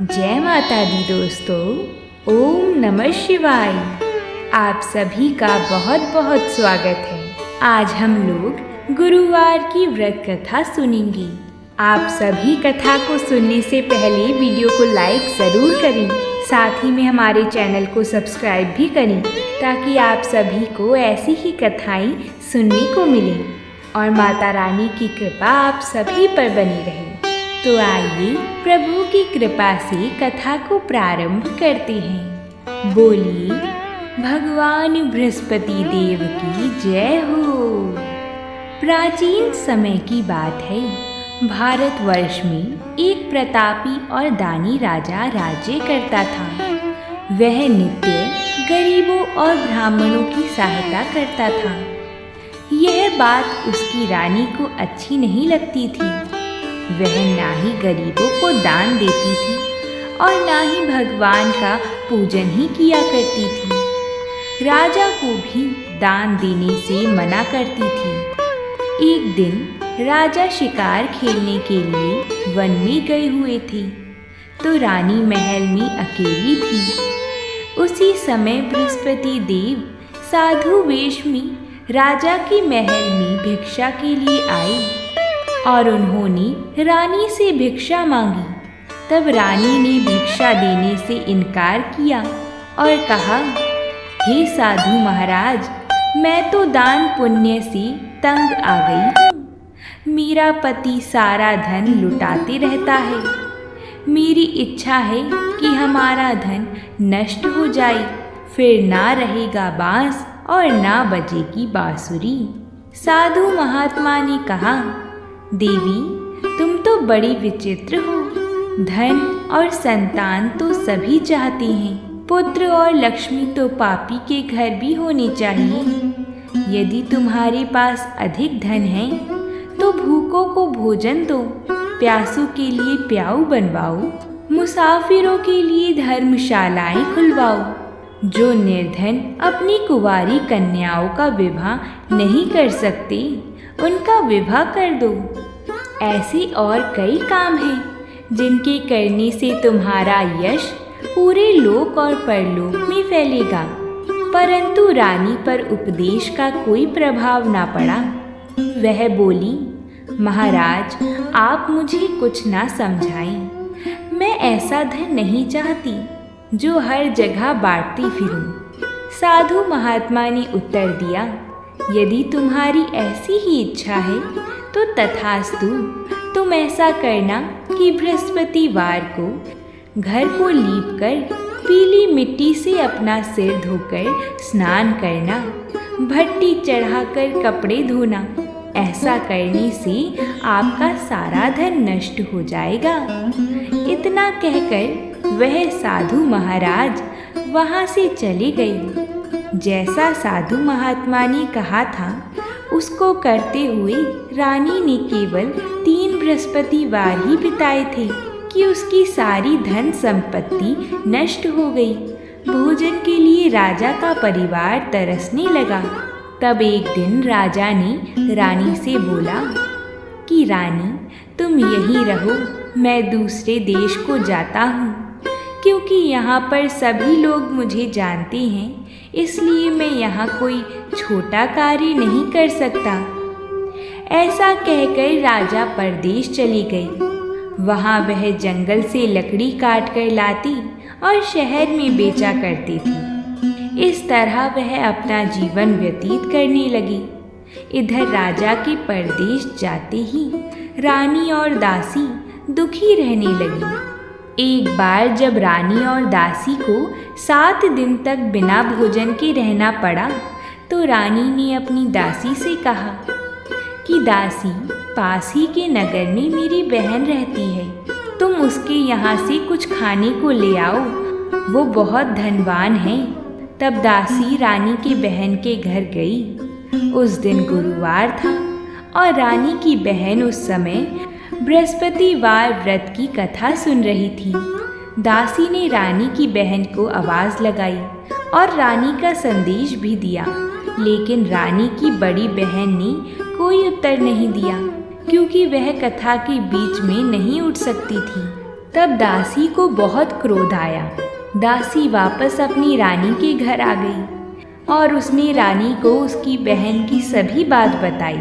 जय माता दी दोस्तों। ओम नमः शिवाय। आप सभी का बहुत बहुत स्वागत है। आज हम लोग गुरुवार की व्रत कथा सुनेंगे। आप सभी कथा को सुनने से पहले वीडियो को लाइक ज़रूर करें, साथ ही में हमारे चैनल को सब्सक्राइब भी करें ताकि आप सभी को ऐसी ही कथाएं सुनने को मिले और माता रानी की कृपा आप सभी पर बनी रहे। तो आइए प्रभु की कृपा से कथा को प्रारंभ करते हैं। बोलिए भगवान बृहस्पति देव की जय हो। प्राचीन समय की बात है। भारतवर्ष में एक प्रतापी और दानी राजा राज्य करता था। वह नित्य गरीबों और ब्राह्मणों की सहायता करता था। यह बात उसकी रानी को अच्छी नहीं लगती थी। वह ना ही गरीबों को दान देती थी और ना ही भगवान का पूजन ही किया करती थी। राजा को भी दान देने से मना करती थी। एक दिन राजा शिकार खेलने के लिए वन में गए हुए थे तो रानी महल में अकेली थी। उसी समय बृहस्पति देव साधु वेश में राजा के महल में भिक्षा के लिए आए और उन्होंने रानी से भिक्षा मांगी। तब रानी ने भिक्षा देने से इनकार किया और कहा, हे साधु महाराज, मैं तो दान पुण्य से तंग आ गई हूँ। मेरा पति सारा धन लुटाते रहता है। मेरी इच्छा है कि हमारा धन नष्ट हो जाए, फिर ना रहेगा बांस और ना बजेगी बांसुरी। साधु महात्मा ने कहा, देवी, तुम तो बड़ी विचित्र हो। धन और संतान तो सभी चाहते हैं। पुत्र और लक्ष्मी तो पापी के घर भी होनी चाहिए। यदि तुम्हारे पास अधिक धन है तो भूखों को भोजन दो, प्यासों के लिए प्याऊ बनवाओ, मुसाफिरों के लिए धर्मशालाएं खुलवाओ। जो निर्धन अपनी कुंवारी कन्याओं का विवाह नहीं कर सकते, उनका विवाह कर दो। ऐसे और कई काम हैं जिनके करने से तुम्हारा यश पूरे लोक और परलोक में फैलेगा। परंतु रानी पर उपदेश का कोई प्रभाव ना पड़ा। वह बोली, महाराज, आप मुझे कुछ ना समझाएं। मैं ऐसा धन नहीं चाहती जो हर जगह बांटती फिरूं। साधु महात्मा ने उत्तर दिया, यदि तुम्हारी ऐसी ही इच्छा है तो तथास्तु। तुम ऐसा करना कि बृहस्पतिवार को घर को लीपकर पीली मिट्टी से अपना सिर धोकर स्नान करना, भट्टी चढ़ाकर कपड़े धोना। ऐसा करने से आपका सारा धन नष्ट हो जाएगा। इतना कहकर वह साधु महाराज वहाँ से चले गए। जैसा साधु महात्मा ने कहा था उसको करते हुए रानी ने केवल 3 बृहस्पतिवार ही बिताए थे कि उसकी सारी धन संपत्ति नष्ट हो गई। भोजन के लिए राजा का परिवार तरसने लगा। तब एक दिन राजा ने रानी से बोला कि रानी, तुम यहीं रहो, मैं दूसरे देश को जाता हूँ। क्योंकि यहाँ पर सभी लोग मुझे जानते हैं, इसलिए मैं यहाँ कोई छोटा कार्य नहीं कर सकता। ऐसा कहकर राजा परदेश चली गई। वहाँ वह जंगल से लकड़ी काट कर लाती और शहर में बेचा करती थी। इस तरह वह अपना जीवन व्यतीत करने लगी। इधर राजा के परदेश जाते ही रानी और दासी दुखी रहने लगी। एक बार जब रानी और दासी को 7 दिन तक बिना भोजन के रहना पड़ा तो रानी ने अपनी दासी से कहा कि दासी, पास ही के नगर में मेरी बहन रहती है, तुम उसके यहाँ से कुछ खाने को ले आओ, वो बहुत धनवान है। तब दासी रानी की बहन के घर गई। उस दिन गुरुवार था और रानी की बहन उस समय बृहस्पतिवार व्रत की कथा सुन रही थी। दासी ने रानी की बहन को आवाज़ लगाई और रानी का संदेश भी दिया, लेकिन रानी की बड़ी बहन ने कोई उत्तर नहीं दिया क्योंकि वह कथा के बीच में नहीं उठ सकती थी। तब दासी को बहुत क्रोध आया। दासी वापस अपनी रानी के घर आ गई और उसने रानी को उसकी बहन की सभी बात बताई।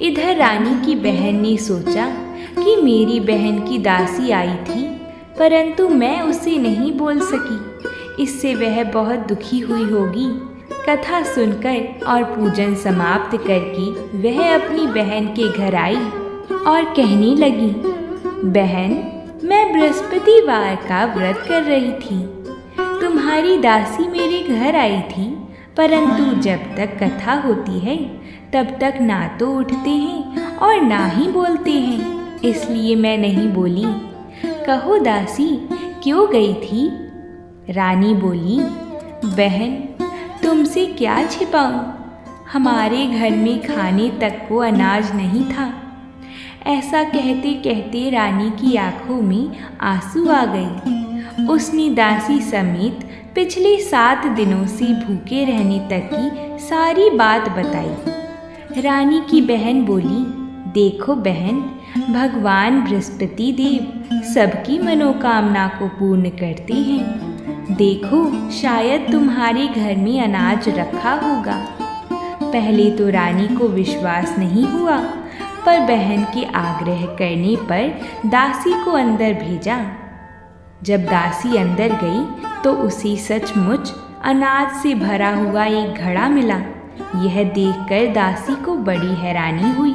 इधर रानी की बहन ने सोचा कि मेरी बहन की दासी आई थी, परंतु मैं उसे नहीं बोल सकी, इससे वह बहुत दुखी हुई होगी। कथा सुनकर और पूजन समाप्त करके वह अपनी बहन के घर आई और कहने लगी, बहन, मैं बृहस्पतिवार का व्रत कर रही थी। तुम्हारी दासी मेरे घर आई थी, परंतु जब तक कथा होती है तब तक ना तो उठते हैं और ना ही बोलते हैं, इसलिए मैं नहीं बोली। कहो दासी, क्यों गई थी? रानी बोली, बहन, तुमसे क्या छिपाऊं? हमारे घर में खाने तक को अनाज नहीं था। ऐसा कहते कहते रानी की आंखों में आंसू आ गए। उसने दासी समेत पिछले 7 दिनों से भूखे रहने तक की सारी बात बताई। रानी की बहन बोली, देखो बहन, भगवान बृहस्पति देव सबकी मनोकामना को पूर्ण करते हैं। देखो, शायद तुम्हारे घर में अनाज रखा होगा। पहले तो रानी को विश्वास नहीं हुआ, पर बहन के आग्रह करने पर दासी को अंदर भेजा। जब दासी अंदर गई तो उसे सचमुच अनाज से भरा हुआ एक घड़ा मिला। यह देखकर दासी को बड़ी हैरानी हुई।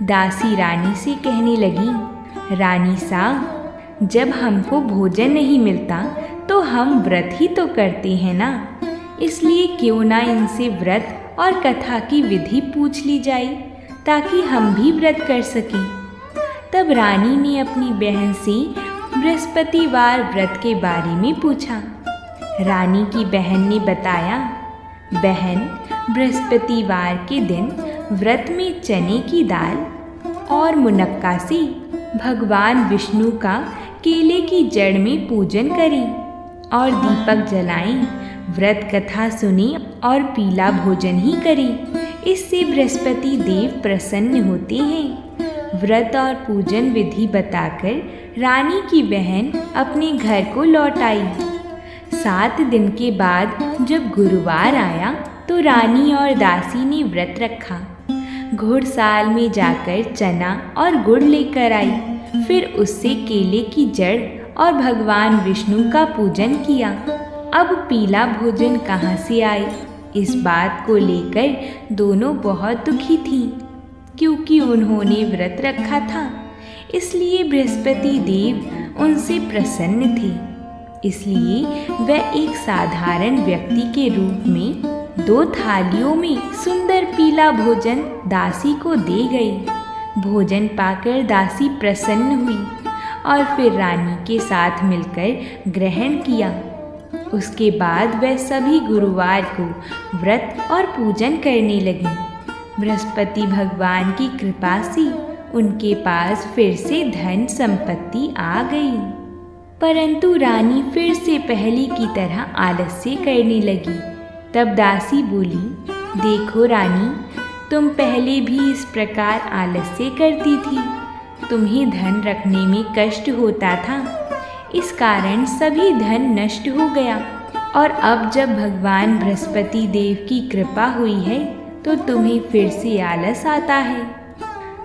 दासी रानी से कहने लगी, रानी साहब, जब हमको भोजन नहीं मिलता तो हम व्रत ही तो करते हैं ना, इसलिए क्यों ना इनसे व्रत और कथा की विधि पूछ ली जाए ताकि हम भी व्रत कर सकें। तब रानी ने अपनी बहन से बृहस्पतिवार व्रत के बारे में पूछा। रानी की बहन ने बताया, बहन, बृहस्पतिवार के दिन व्रत में चने की दाल और मुनक्का से भगवान विष्णु का केले की जड़ में पूजन करें और दीपक जलाएं, व्रत कथा सुने और पीला भोजन ही करें। इससे बृहस्पति देव प्रसन्न होते हैं। व्रत और पूजन विधि बताकर रानी की बहन अपने घर को लौट आई। 7 दिन के बाद जब गुरुवार आया तो रानी और दासी ने व्रत रखा। घुड़साल में जाकर चना और गुड़ लेकर आई, फिर उससे केले की जड़ और भगवान विष्णु का पूजन किया। अब पीला भोजन कहाँ से आए, इस बात को लेकर दोनों बहुत दुखी थीं, क्योंकि उन्होंने व्रत रखा था, इसलिए बृहस्पति देव उनसे प्रसन्न थे। इसलिए वह एक साधारण व्यक्ति के रूप में 2 थालियों में सुंदर पीला भोजन दासी को दे गई। भोजन पाकर दासी प्रसन्न हुई और फिर रानी के साथ मिलकर ग्रहण किया। उसके बाद वह सभी गुरुवार को व्रत और पूजन करने लगी। बृहस्पति भगवान की कृपा से उनके पास फिर से धन संपत्ति आ गई, परंतु रानी फिर से पहले की तरह आलस्य करने लगी। तब दासी बोली, देखो रानी, तुम पहले भी इस प्रकार आलस्य करती थी। तुम्हें धन रखने में कष्ट होता था, इस कारण सभी धन नष्ट हो गया, और अब जब भगवान बृहस्पति देव की कृपा हुई है तो तुम्हें फिर से आलस आता है।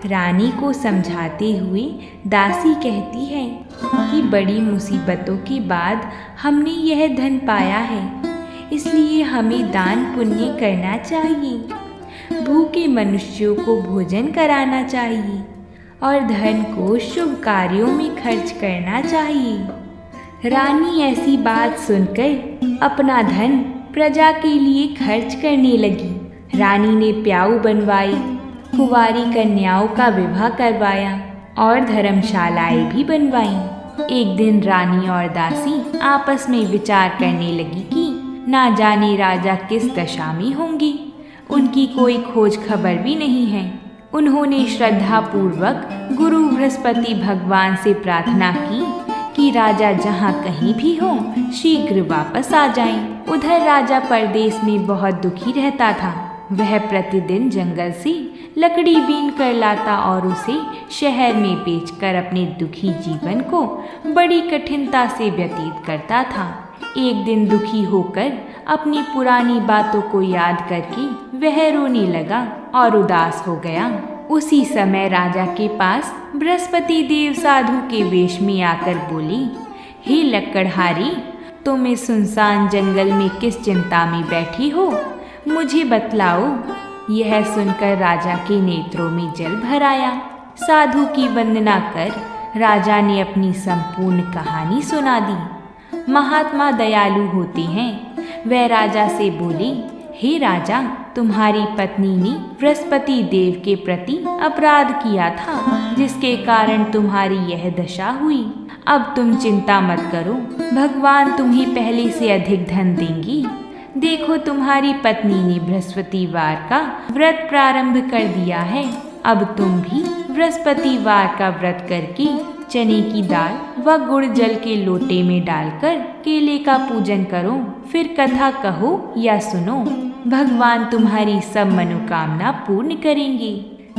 रानी को समझाते हुए दासी कहती है कि बड़ी मुसीबतों के बाद हमने यह धन पाया है, इसलिए हमें दान पुण्य करना चाहिए, भूखे मनुष्यों को भोजन कराना चाहिए और धन को शुभ कार्यों में खर्च करना चाहिए। रानी ऐसी बात सुनकर अपना धन प्रजा के लिए खर्च करने लगी। रानी ने प्याऊ बनवाई, कुंवारी कन्याओं का विवाह करवाया और धर्मशालाएं भी बनवाईं। एक दिन रानी और दासी आपस में विचार करने लगी कि ना जाने राजा किस दशा में होंगे, उनकी कोई खोज खबर भी नहीं है। उन्होंने श्रद्धा पूर्वक गुरु बृहस्पति भगवान से प्रार्थना की कि राजा जहाँ कहीं भी हो शीघ्र वापस आ जाएं। उधर राजा परदेश में बहुत दुखी रहता था। वह प्रतिदिन जंगल से लकड़ी बीन कर लाता और उसे शहर में बेचकर अपने दुखी जीवन को बड़ी कठिनता से व्यतीत करता था। एक दिन दुखी होकर अपनी पुरानी बातों को याद करके वह रोने लगा और उदास हो गया। उसी समय राजा के पास बृहस्पति देव साधु के वेश में आकर बोले, हे लकड़हारी, तुम इस सुनसान जंगल में किस चिंता में बैठी हो, मुझे बतलाओ। यह सुनकर राजा के नेत्रों में जल भर आया। साधु की वंदना कर राजा ने अपनी संपूर्ण कहानी सुना दी। महात्मा दयालु होते हैं। वह राजा से बोले, हे राजा, तुम्हारी पत्नी ने बृहस्पति देव के प्रति अपराध किया था, जिसके कारण तुम्हारी यह दशा हुई। अब तुम चिंता मत करो, भगवान तुम्हें पहले से अधिक धन देंगी। देखो, तुम्हारी पत्नी ने बृहस्पतिवार का व्रत प्रारंभ कर दिया है। अब तुम भी बृहस्पतिवार का व्रत करके चने की दाल व गुड़ जल के लोटे में डालकर केले का पूजन करो, फिर कथा कहो या सुनो। भगवान तुम्हारी सब मनोकामना पूर्ण करेंगे।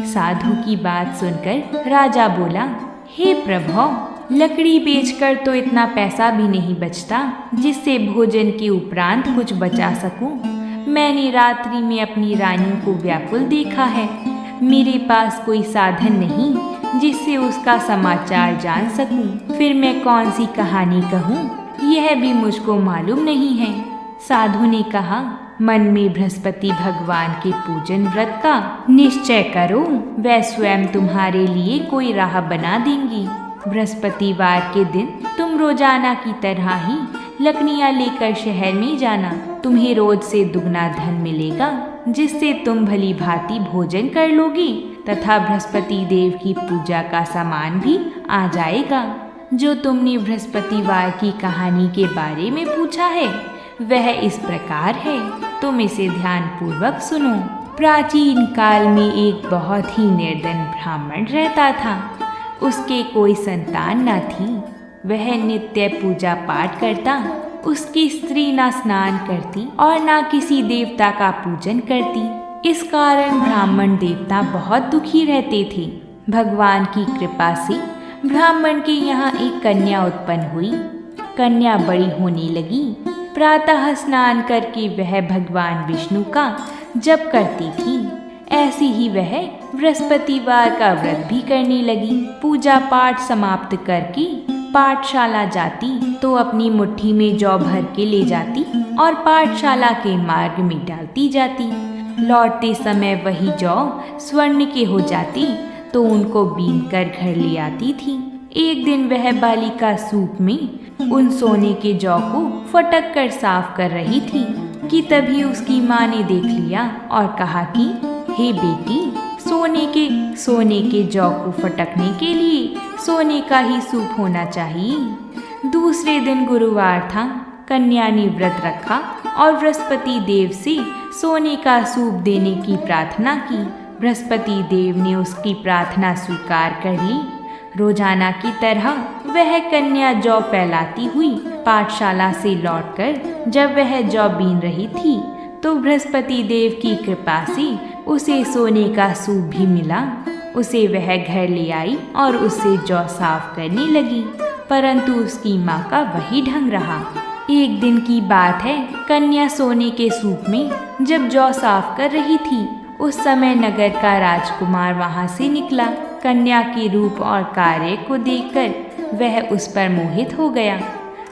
साधु की बात सुनकर राजा बोला, हे प्रभु, लकड़ी बेचकर तो इतना पैसा भी नहीं बचता जिससे भोजन के उपरांत कुछ बचा सकूं। मैंने रात्रि में अपनी रानी को व्याकुल देखा है। मेरे पास कोई साधन नहीं जिससे उसका समाचार जान सकूं। फिर मैं कौन सी कहानी कहूं, यह भी मुझको मालूम नहीं है। साधु ने कहा, मन में बृहस्पति भगवान के पूजन व्रत का निश्चय करो, वह स्वयं तुम्हारे लिए कोई राह बना देंगी। बृहस्पतिवार के दिन तुम रोजाना की तरह ही लकड़ियाँ लेकर शहर में जाना। तुम्हें रोज से दुगना धन मिलेगा, जिससे तुम भली भांति भोजन कर लोगी तथा बृहस्पति देव की पूजा का सामान भी आ जाएगा। जो तुमने बृहस्पतिवार की कहानी के बारे में पूछा है वह इस प्रकार है, तुम इसे ध्यान पूर्वक सुनो। प्राचीन काल में एक बहुत ही निर्धन ब्राह्मण रहता था। उसके कोई संतान न थी। वह नित्य पूजा पाठ करता। उसकी स्त्री ना स्नान करती और ना किसी देवता का पूजन करती। इस कारण ब्राह्मण देवता बहुत दुखी रहते थे। भगवान की कृपा से ब्राह्मण के यहाँ एक कन्या उत्पन्न हुई। कन्या बड़ी होने लगी। प्रातः स्नान करके वह भगवान विष्णु का जप करती थी। ऐसी ही वह बृहस्पतिवार का व्रत भी करने लगी। पूजा पाठ समाप्त करके पाठशाला जाती तो अपनी मुट्ठी में जौ भर के ले जाती और पाठशाला के मार्ग में डालती जाती। लौटते समय वही जौ स्वर्ण के हो जाती तो उनको बीन कर घर ले आती थी। एक दिन वह बालिका सूप में उन सोने के जौ को फटक कर साफ कर रही थी कि तभी उसकी माँ ने देख लिया और कहा कि हे बेटी, सोने के जौ को फटकने के लिए सोने का ही सूप होना चाहिए। दूसरे दिन गुरुवार था। कन्या ने व्रत रखा और बृहस्पति देव से सोने का सूप देने की प्रार्थना की। बृहस्पति देव ने उसकी प्रार्थना स्वीकार कर ली। रोजाना की तरह वह कन्या जौ फैलाती हुई पाठशाला से लौटकर जब वह जौ बीन रही थी तो बृहस्पति देव की कृपा से उसे सोने का सूप भी मिला। उसे वह घर ले आई और उससे जौ साफ करने लगी, परंतु उसकी माँ का वही ढंग रहा। एक दिन की बात है, कन्या सोने के सूप में जब जौ साफ कर रही थी उस समय नगर का राजकुमार वहाँ से निकला। कन्या के रूप और कार्य को देखकर वह उस पर मोहित हो गया।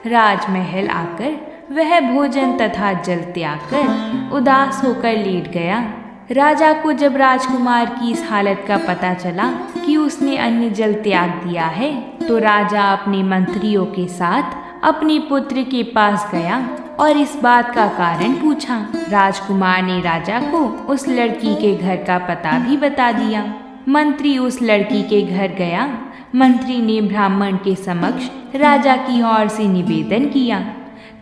राजमहल आकर वह भोजन तथा जल त्याग कर उदास होकर लेट गया। राजा को जब राजकुमार की इस हालत का पता चला कि उसने अन्न जल त्याग दिया है तो राजा अपने मंत्रियों के साथ अपने पुत्र के पास गया और इस बात का कारण पूछा। राजकुमार ने राजा को उस लड़की के घर का पता भी बता दिया। मंत्री उस लड़की के घर गया। मंत्री ने ब्राह्मण के समक्ष राजा की ओर से निवेदन किया।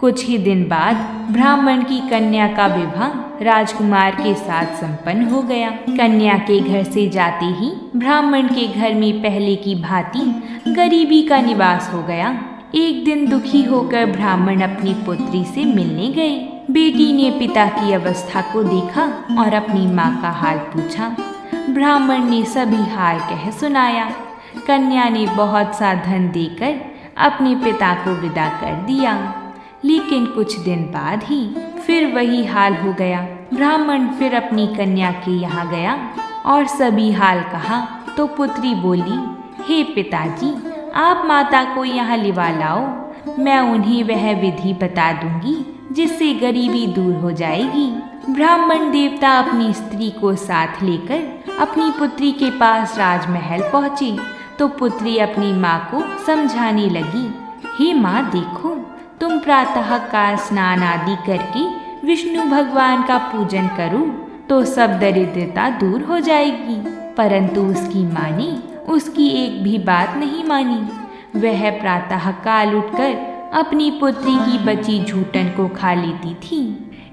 कुछ ही दिन बाद ब्राह्मण की कन्या का विवाह राजकुमार के साथ संपन्न हो गया। कन्या के घर से जाते ही ब्राह्मण के घर में पहले की भांति गरीबी का निवास हो गया। एक दिन दुखी होकर ब्राह्मण अपनी पुत्री से मिलने गए। बेटी ने पिता की अवस्था को देखा और अपनी माँ का हाल पूछा। ब्राह्मण ने सभी हाल कह सुनाया। कन्या ने बहुत सा धन देकर अपने पिता को विदा कर दिया, लेकिन कुछ दिन बाद ही फिर वही हाल हो गया। ब्राह्मण फिर अपनी कन्या के यहाँ गया और सभी हाल कहा तो पुत्री बोली, हे पिताजी, आप माता को यहाँ लिवा लाओ, मैं उन्हें वह विधि बता दूंगी जिससे गरीबी दूर हो जाएगी। ब्राह्मण देवता अपनी स्त्री को साथ लेकर अपनी पुत्री के पास राजमहल पहुँचे तो पुत्री अपनी माँ को समझाने लगी, हे माँ देखो, तुम प्रातः काल स्नान आदि करके विष्णु भगवान का पूजन करो तो सब दरिद्रता दूर हो जाएगी। परंतु उसकी माँ ने उसकी एक भी बात नहीं मानी। वह प्रातः काल उठकर अपनी पुत्री की बची झूठन को खा लेती थी।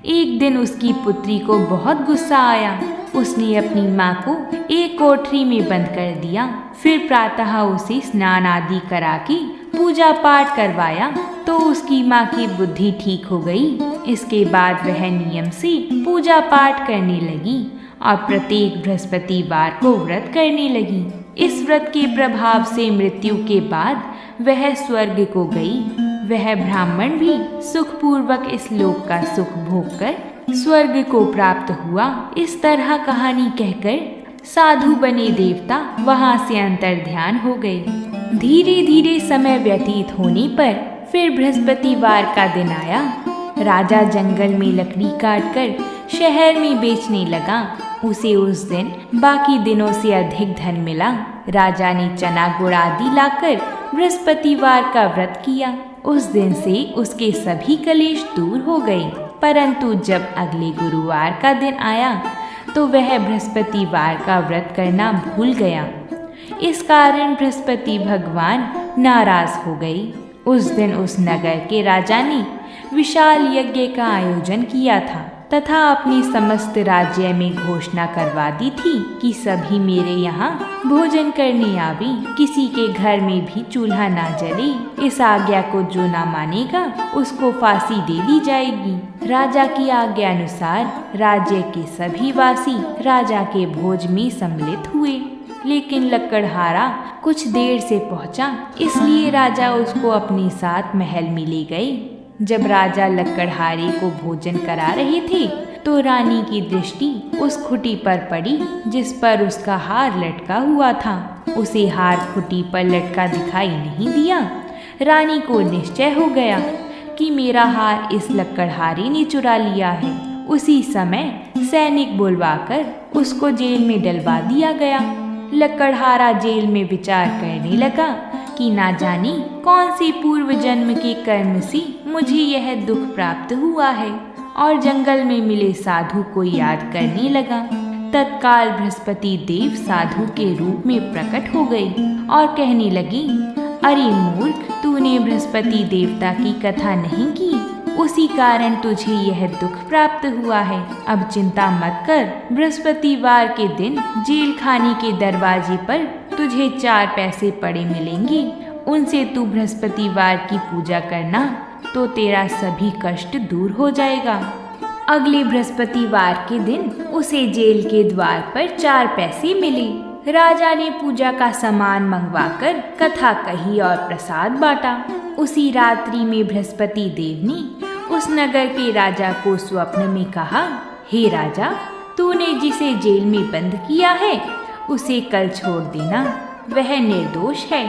एक दिन उसकी पुत्री को बहुत गुस्सा आया। उसने अपनी माँ को एक कोठरी में बंद कर दिया। फिर प्रातः उसे स्नान आदि करा के पूजा पाठ करवाया तो उसकी माँ की बुद्धि ठीक हो गई। इसके बाद वह नियम से पूजा पाठ करने लगी और प्रत्येक बृहस्पतिवार को व्रत करने लगी। इस व्रत के प्रभाव से मृत्यु के बाद वह स्वर्ग को गई। वह ब्राह्मण भी सुखपूर्वक इस लोक का सुख भोगकर स्वर्ग को प्राप्त हुआ। इस तरह कहानी कहकर साधु बने देवता वहां से अंतर ध्यान हो गए। धीरे धीरे समय व्यतीत होने पर फिर बृहस्पतिवार का दिन आया। राजा जंगल में लकड़ी काटकर शहर में बेचने लगा। उसे उस दिन बाकी दिनों से अधिक धन मिला। राजा ने चना गुड़ आदि लाकर बृहस्पतिवार का व्रत किया। उस दिन से उसके सभी कलेश दूर हो गए। परंतु जब अगले गुरुवार का दिन आया तो वह बृहस्पतिवार का व्रत करना भूल गया। इस कारण बृहस्पति भगवान नाराज हो गए। उस दिन उस नगर के राजा ने विशाल यज्ञ का आयोजन किया था तथा अपने समस्त राज्य में घोषणा करवा दी थी कि सभी मेरे यहाँ भोजन करने आवे, किसी के घर में भी चूल्हा ना जले। इस आज्ञा को जो ना मानेगा उसको फांसी दे दी जाएगी। राजा की आज्ञा अनुसार राज्य के सभी वासी राजा के भोज में सम्मिलित हुए, लेकिन लकड़हारा कुछ देर से पहुंचा, इसलिए राजा उसको अपने साथ महल में ले गए। जब राजा लकड़हारे को भोजन करा रहे थे तो रानी की दृष्टि उस खुटी पर पड़ी जिस पर उसका हार लटका हुआ था। उसे हार खुटी पर लटका दिखाई नहीं दिया। रानी को निश्चय हो गया कि मेरा हार इस लकड़हारे ने चुरा लिया है। उसी समय सैनिक बुलवाकर उसको जेल में डलवा दिया गया। लकड़हारा जेल में विचार करने लगा कि ना जाने कौन से पूर्व जन्म के कर्म से मुझे यह दुख प्राप्त हुआ है, और जंगल में मिले साधु को याद करने लगा। तत्काल बृहस्पति देव साधु के रूप में प्रकट हो गए और कहने लगी, अरे मूर्ख, तूने बृहस्पति देवता की कथा नहीं की, उसी कारण तुझे यह दुख प्राप्त हुआ है। अब चिंता मत कर, बृहस्पतिवार के दिन जेल खाने के दरवाजे पर तुझे 4 पैसे पड़े मिलेंगे। उनसे तू बृहस्पतिवार की पूजा करना तो तेरा सभी कष्ट दूर हो जाएगा। अगले बृहस्पतिवार के दिन उसे जेल के द्वार पर 4 पैसे मिले। राजा ने पूजा का सामान मंगवाकर कथा कही और प्रसाद बांटा। उसी रात्रि में बृहस्पति देव ने उस नगर के राजा को स्वप्न में कहा, हे राजा, तूने जिसे जेल में बंद किया है उसे कल छोड़ देना, वह निर्दोष है।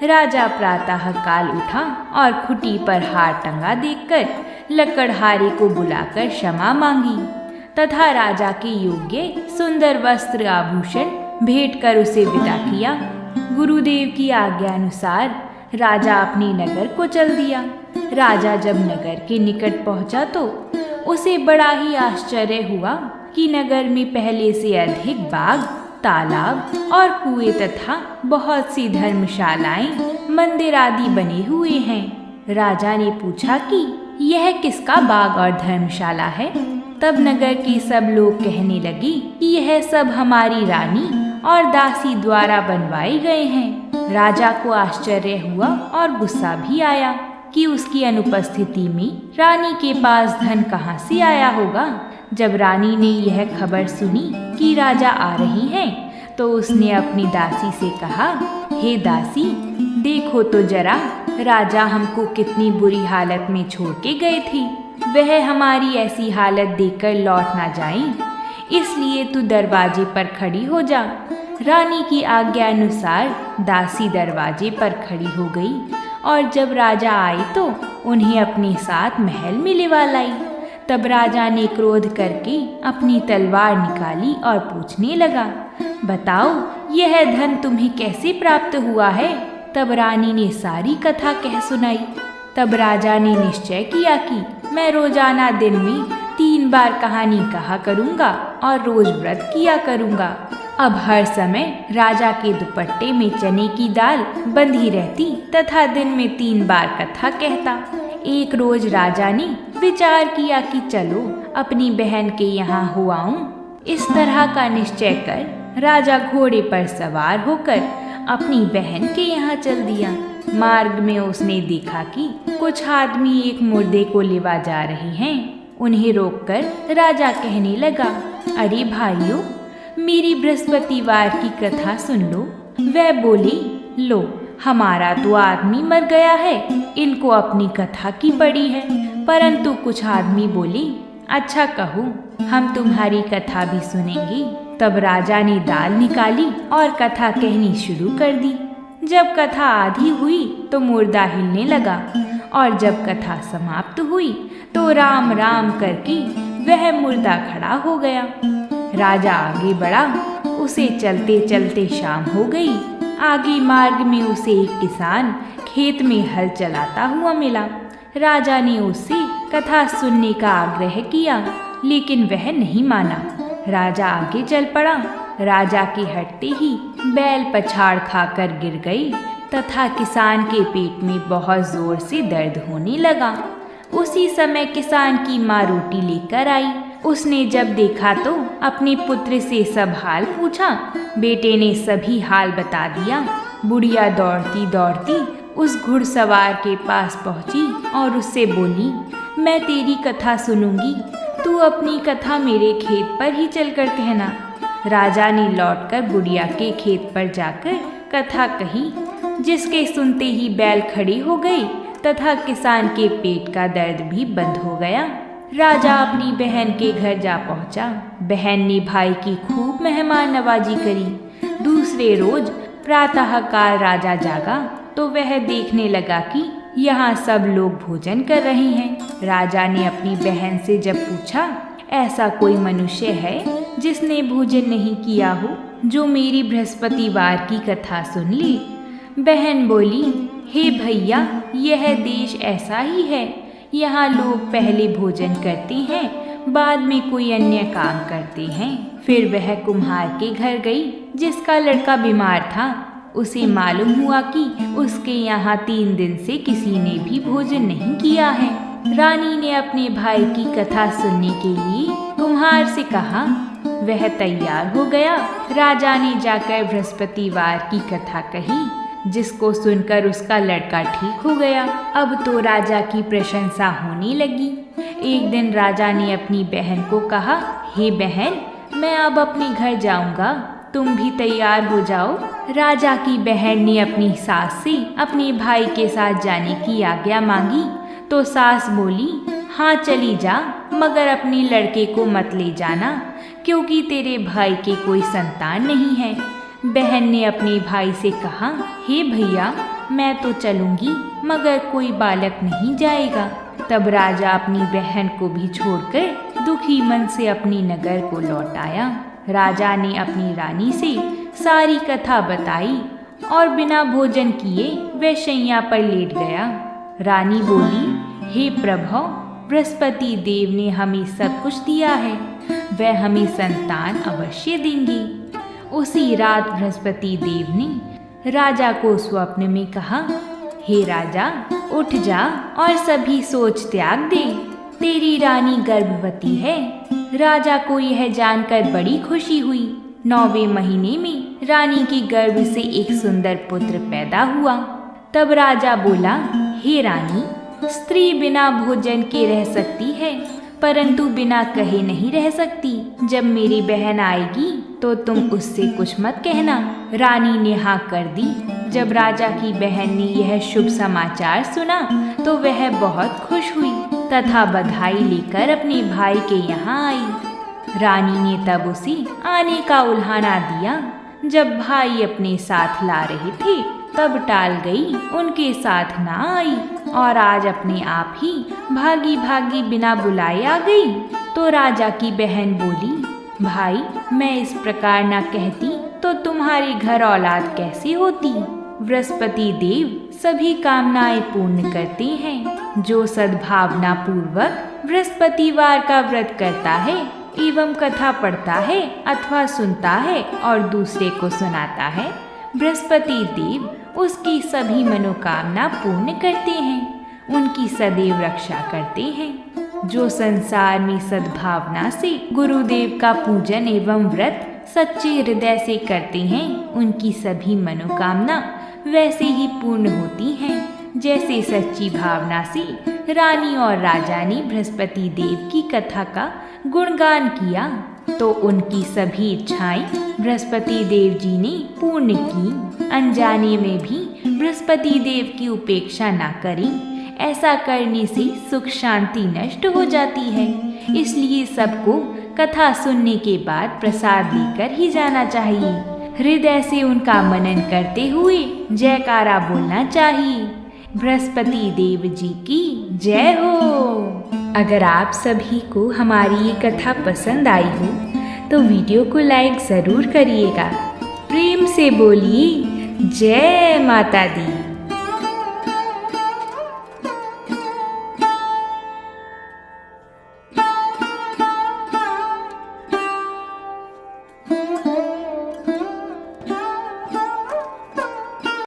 राजा प्रातः काल उठा और खुटी पर हार टंगा देखकर लकड़हारे को बुलाकर क्षमा मांगी तथा राजा के योग्य सुंदर वस्त्र आभूषण भेंट कर उसे विदा किया। गुरुदेव की आज्ञा अनुसार राजा अपने नगर को चल दिया। राजा जब नगर के निकट पहुंचा तो उसे बड़ा ही आश्चर्य हुआ कि नगर में पहले से अधिक बाग, तालाब और कुएं तथा बहुत सी धर्मशालाएं, मंदिर आदि बने हुए हैं। राजा ने पूछा कि यह किसका बाग और धर्मशाला है। तब नगर के सब लोग कहने लगे कि यह सब हमारी रानी और दासी द्वारा बनवाए गए हैं। राजा को आश्चर्य हुआ और गुस्सा भी आया। कि उसकी अनुपस्थिति में रानी के पास धन कहाँ से आया होगा। जब रानी ने यह खबर सुनी कि राजा आ रही हैं, तो उसने अपनी दासी से कहा, हे दासी, देखो तो जरा, राजा हमको कितनी बुरी हालत में छोड़ के गए थे। वह हमारी ऐसी हालत देखकर लौट ना जाएं, इसलिए तू दरवाजे पर खड़ी हो जा। रानी की आज्ञा अनुसार दासी दरवाजे पर खड़ी हो गई और जब राजा आए तो उन्हें अपने साथ महल में लिवा लाई। तब राजा ने क्रोध करके अपनी तलवार निकाली और पूछने लगा, बताओ यह धन तुम्हें कैसे प्राप्त हुआ है। तब रानी ने सारी कथा कह सुनाई। तब राजा ने निश्चय किया कि मैं रोजाना दिन में 3 बार कहानी कहा करूँगा और रोज व्रत किया करूँगा। अब हर समय राजा के दुपट्टे में चने की दाल बंधी रहती तथा दिन में 3 बार कथा कहता। एक रोज राजा ने विचार किया कि चलो अपनी बहन के यहाँ हो आऊं। इस तरह का निश्चय कर राजा घोड़े पर सवार होकर अपनी बहन के यहाँ चल दिया। मार्ग में उसने देखा कि कुछ आदमी एक मुर्दे को लेवा जा रहे हैं। उन्हें रोककर राजा कहने लगा, अरे भाइयों, मेरी बृहस्पतिवार की कथा सुन लो। वह बोली, लो, हमारा तो आदमी मर गया है, इनको अपनी कथा की पड़ी है। परंतु कुछ आदमी बोले, अच्छा कहो, हम तुम्हारी कथा भी सुनेंगे। तब राजा ने दाल निकाली और कथा कहनी शुरू कर दी। जब कथा आधी हुई तो मुर्दा हिलने लगा और जब कथा समाप्त हुई तो राम राम करके वह मुर्दा खड़ा हो गया। राजा आगे बढ़ा, उसे चलते चलते शाम हो गई। आगे मार्ग में उसे एक किसान खेत में हल चलाता हुआ मिला। राजा ने उससे कथा सुनने का आग्रह किया, लेकिन वह नहीं माना। राजा आगे चल पड़ा। राजा के हटते ही बैल पछाड़ खाकर गिर गई तथा किसान के पेट में बहुत जोर से दर्द होने लगा। उसी समय किसान की माँ रोटी लेकर आई। उसने जब देखा तो अपने पुत्र से सब हाल पूछा। बेटे ने सभी हाल बता दिया। बुढ़िया दौड़ती दौड़ती उस घुड़सवार के पास पहुंची और उससे बोली, मैं तेरी कथा सुनूंगी, तू अपनी कथा मेरे खेत पर ही चलकर कहना। राजा ने लौटकर बुढ़िया के खेत पर जाकर कथा कही, जिसके सुनते ही बैल खड़ी हो गई तथा किसान के पेट का दर्द भी बंद हो गया। राजा अपनी बहन के घर जा पहुंचा। बहन ने भाई की खूब मेहमान नवाजी करी। दूसरे रोज प्रातःकाल राजा जागा तो वह देखने लगा कि यहाँ सब लोग भोजन कर रहे हैं। राजा ने अपनी बहन से जब पूछा, ऐसा कोई मनुष्य है जिसने भोजन नहीं किया हो, जो मेरी बृहस्पतिवार की कथा सुन ले। बहन बोली, हे भैया, यह देश ऐसा ही है। यहाँ लोग पहले भोजन करते हैं, बाद में कोई अन्य काम करते हैं। फिर वह कुम्हार के घर गई जिसका लड़का बीमार था। उसे मालूम हुआ कि उसके यहाँ 3 दिन से किसी ने भी भोजन नहीं किया है। रानी ने अपने भाई की कथा सुनने के लिए कुम्हार से कहा। वह तैयार हो गया। राजा ने जाकर बृहस्पतिवार की कथा कही, जिसको सुनकर उसका लड़का ठीक हो गया। अब तो राजा की प्रशंसा होने लगी। एक दिन राजा ने अपनी बहन को कहा, हे बहन, मैं अब अपने घर जाऊंगा, तुम भी तैयार हो जाओ। राजा की बहन ने अपनी सास से अपने भाई के साथ जाने की आज्ञा मांगी तो सास बोली, हाँ चली जा, मगर अपने लड़के को मत ले जाना, क्योंकि तेरे भाई के कोई संतान नहीं है। बहन ने अपने भाई से कहा, हे भैया, मैं तो चलूंगी, मगर कोई बालक नहीं जाएगा। तब राजा अपनी बहन को भी छोड़कर दुखी मन से अपनी नगर को लौट आया। राजा ने अपनी रानी से सारी कथा बताई और बिना भोजन किए वह शैया पर लेट गया। रानी बोली, हे प्रभु, बृहस्पति देव ने हमें सब कुछ दिया है, वह हमें संतान अवश्य देंगे। उसी रात बृहस्पति देव ने राजा को स्वप्न में कहा, हे राजा, उठ जा और सभी सोच त्याग दे, तेरी रानी गर्भवती है। राजा को यह जानकर बड़ी खुशी हुई। 9वें महीने में रानी के गर्भ से एक सुंदर पुत्र पैदा हुआ। तब राजा बोला, हे रानी, स्त्री बिना भोजन के रह सकती है, परंतु बिना कहे नहीं रह सकती। जब मेरी बहन आएगी तो तुम उससे कुछ मत कहना। रानी ने हाँ कर दी। जब राजा की बहन ने यह शुभ समाचार सुना तो वह बहुत खुश हुई तथा बधाई लेकर अपने भाई के यहाँ आई। रानी ने तब उसे आने का उल्हाना दिया। जब भाई अपने साथ ला रहे थे तब टाल गई, उनके साथ ना आई और आज अपने आप ही भागी भागी बिना बुलाए आ गई। तो राजा की बहन बोली, भाई मैं इस प्रकार ना कहती तो तुम्हारे घर औलाद कैसे होती। बृहस्पति देव सभी कामनाएं पूर्ण करते हैं। जो सद्भावना पूर्वक बृहस्पतिवार का व्रत करता है एवं कथा पढ़ता है अथवा सुनता है और दूसरे को सुनाता है, बृहस्पति देव उसकी सभी मनोकामना पूर्ण करते हैं, उनकी सदैव रक्षा करते हैं। जो संसार में सद्भावना से गुरुदेव का पूजन एवं व्रत सच्चे हृदय से करते हैं, उनकी सभी मनोकामना वैसे ही पूर्ण होती हैं जैसे सच्ची भावना से रानी और राजा ने बृहस्पति देव की कथा का गुणगान किया तो उनकी सभी इच्छाएं बृहस्पति देव जी ने पूर्ण की। अनजाने में भी बृहस्पति देव की उपेक्षा ना करें, ऐसा करने से सुख शांति नष्ट हो जाती है। इसलिए सबको कथा सुनने के बाद प्रसाद लेकर ही जाना चाहिए। हृदय से उनका मनन करते हुए जयकारा बोलना चाहिए। बृहस्पति देव जी की जय हो। अगर आप सभी को हमारी ये कथा पसंद आई हो तो वीडियो को लाइक ज़रूर करिएगा। प्रेम से बोलिए जय माता दी।